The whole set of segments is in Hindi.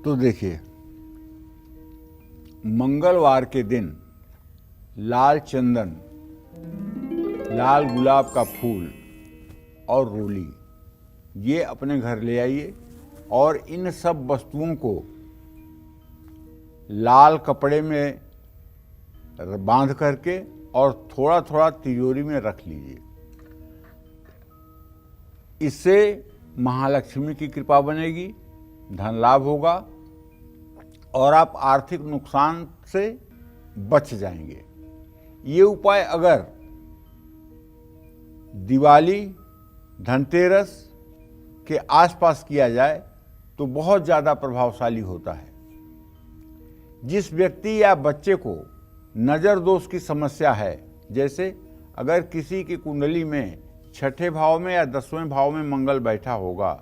तो देखिए, मंगलवार के दिन लाल चंदन, लाल गुलाब का फूल और रोली ये अपने घर ले आइए और इन सब वस्तुओं को लाल कपड़े में बांध करके और थोड़ा थोड़ा तिजोरी में रख लीजिए। इससे महालक्ष्मी की कृपा बनेगी, धन लाभ होगा और आप आर्थिक नुकसान से बच जाएंगे। ये उपाय अगर दिवाली, धनतेरस के आसपास किया जाए तो बहुत ज़्यादा प्रभावशाली होता है। जिस व्यक्ति या बच्चे को नज़र दोष की समस्या है, जैसे अगर किसी की कुंडली में छठे भाव में या 10वें भाव में मंगल बैठा होगा,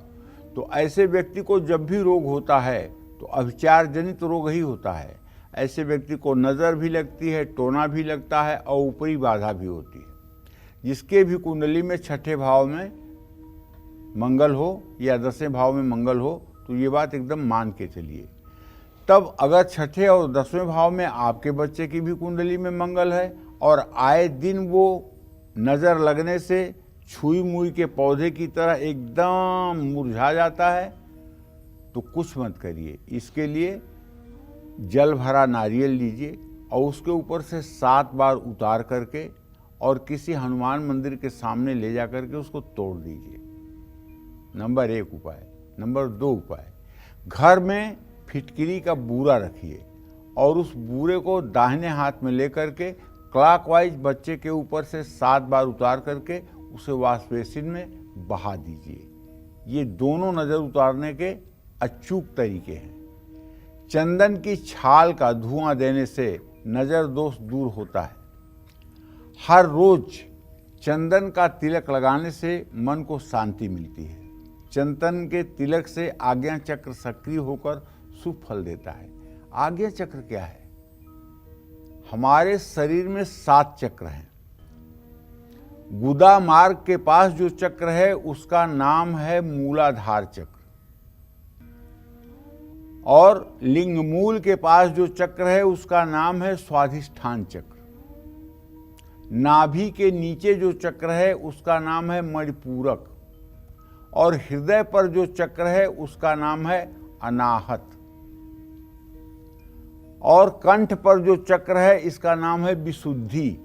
तो ऐसे व्यक्ति को जब भी रोग होता है तो अभिचार जनित रोग ही होता है। ऐसे व्यक्ति को नज़र भी लगती है, टोना भी लगता है और ऊपरी बाधा भी होती है। जिसके भी कुंडली में छठे भाव में मंगल हो या 10वें भाव में मंगल हो, तो ये बात एकदम मान के चलिए। तब अगर छठे और 10वें भाव में आपके बच्चे की भी कुंडली में मंगल है और आए दिन वो नज़र लगने से छुई मुई के पौधे की तरह एकदम मुरझा जाता है, तो कुछ मत करिए। इसके लिए जल भरा नारियल लीजिए और उसके ऊपर से 7 बार उतार करके और किसी हनुमान मंदिर के सामने ले जा करके उसको तोड़ दीजिए। नंबर 1 उपाय। नंबर 2 उपाय, घर में फिटकिरी का बूरा रखिए और उस बूरे को दाहिने हाथ में लेकर के क्लॉकवाइज बच्चे के ऊपर से 7 बार उतार करके उसे वॉश बेसिन में बहा दीजिए। ये दोनों नज़र उतारने के अचूक तरीके हैं। चंदन की छाल का धुआं देने से नज़र दोष दूर होता है। हर रोज चंदन का तिलक लगाने से मन को शांति मिलती है। चंदन के तिलक से आज्ञा चक्र सक्रिय होकर शुभ फल देता है। आज्ञा चक्र क्या है? हमारे शरीर में 7 चक्र हैं। गुदा मार्ग के पास जो चक्र है उसका नाम है मूलाधार चक्र, और लिंग मूल के पास जो चक्र है उसका नाम है स्वाधिष्ठान चक्र। नाभि के नीचे जो चक्र है उसका नाम है मणिपूरक, और हृदय पर जो चक्र है उसका नाम है अनाहत, और कंठ पर जो चक्र है इसका नाम है विशुद्धि,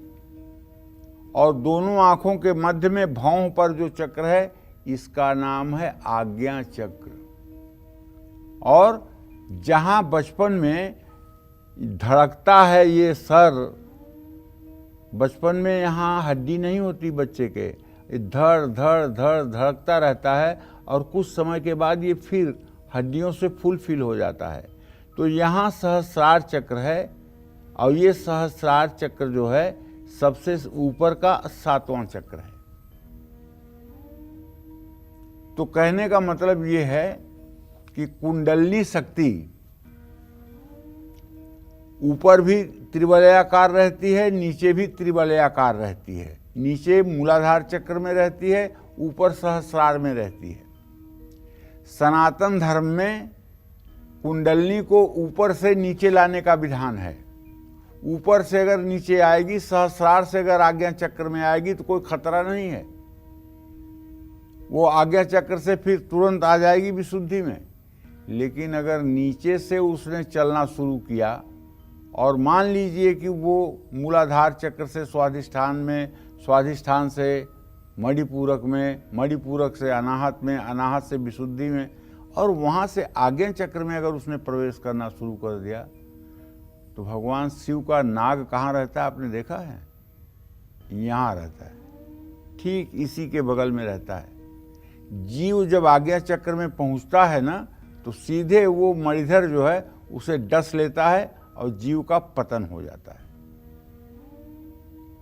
और दोनों आंखों के मध्य में भौं पर जो चक्र है इसका नाम है आज्ञा चक्र। और जहां बचपन में धड़कता है ये सर, बचपन में यहाँ हड्डी नहीं होती बच्चे के, धड़ धड़ धड़ धड़कता रहता है और कुछ समय के बाद ये फिर हड्डियों से फुलफिल हो जाता है। तो यहाँ सहस्रार चक्र है और ये सहस्रार चक्र जो है सबसे ऊपर का 7वां चक्र है। तो कहने का मतलब ये है कि कुंडली शक्ति ऊपर भी त्रिवलयाकार रहती है, नीचे भी त्रिवलयाकार रहती है। नीचे मूलाधार चक्र में रहती है, ऊपर सहस्रार में रहती है। सनातन धर्म में कुंडलनी को ऊपर से नीचे लाने का विधान है। ऊपर से अगर नीचे आएगी, सहस्रार से अगर आज्ञा चक्र में आएगी तो कोई खतरा नहीं है, वो आज्ञा चक्र से फिर तुरंत आ जाएगी विशुद्धि में। लेकिन अगर नीचे से उसने चलना शुरू किया और मान लीजिए कि वो मूलाधार चक्र से स्वाधिष्ठान में, स्वाधिष्ठान से मणिपूरक में, मणिपूरक से अनाहत में, अनाहत से विशुद्धि में, और वहाँ से आज्ञा चक्र में अगर उसने प्रवेश करना शुरू कर दिया, तो भगवान शिव का नाग कहाँ रहता है आपने देखा है? यहाँ रहता है, ठीक इसी के बगल में रहता है। जीव जब आज्ञा चक्र में पहुँचता है ना, तो सीधे वो मणिधर जो है उसे डस लेता है और जीव का पतन हो जाता है।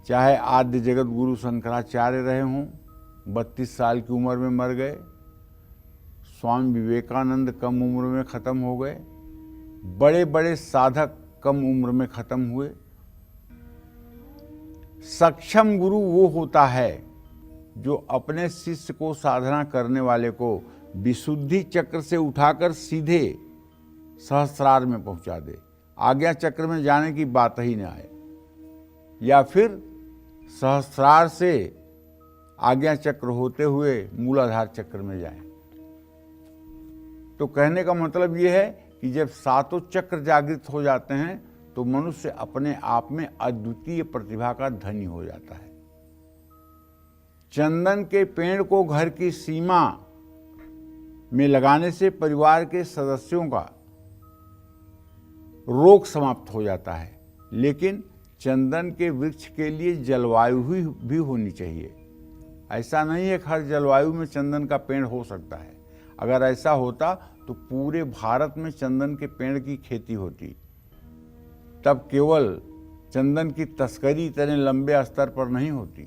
चाहे आद्य जगत गुरु शंकराचार्य रहे हों, 32 साल की उम्र में मर गए। स्वामी विवेकानंद कम उम्र में ख़त्म हो गए। बड़े बड़े साधक कम उम्र में ख़त्म हुए। सक्षम गुरु वो होता है जो अपने शिष्य को, साधना करने वाले को विशुद्धि चक्र से उठाकर सीधे सहस्रार में पहुंचा दे, आज्ञा चक्र में जाने की बात ही न आए, या फिर सहस्रार से आज्ञा चक्र होते हुए मूलाधार चक्र में जाएं। तो कहने का मतलब यह है कि जब सातों चक्र जागृत हो जाते हैं तो मनुष्य अपने आप में अद्वितीय प्रतिभा का धनी हो जाता है। चंदन के पेड़ को घर की सीमा में लगाने से परिवार के सदस्यों का रोग समाप्त हो जाता है, लेकिन चंदन के वृक्ष के लिए जलवायु भी होनी चाहिए। ऐसा नहीं है कि हर जलवायु में चंदन का पेड़ हो सकता है। अगर ऐसा होता तो पूरे भारत में चंदन के पेड़ की खेती होती, तब केवल चंदन की तस्करी इतने लंबे स्तर पर नहीं होती।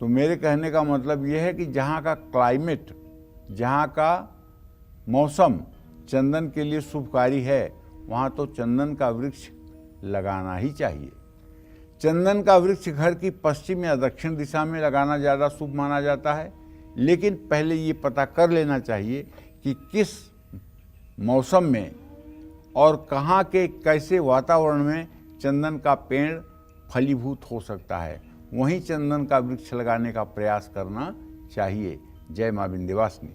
तो मेरे कहने का मतलब यह है कि जहाँ का क्लाइमेट, जहाँ का मौसम चंदन के लिए शुभकारी है, वहाँ तो चंदन का वृक्ष लगाना ही चाहिए। चंदन का वृक्ष घर की पश्चिम या दक्षिण दिशा में लगाना ज़्यादा शुभ माना जाता है, लेकिन पहले ये पता कर लेना चाहिए कि किस मौसम में और कहाँ के कैसे वातावरण में चंदन का पेड़ फलीभूत हो सकता है, वहीं चंदन का वृक्ष लगाने का प्रयास करना चाहिए। जय मां विंध्यवासिनी।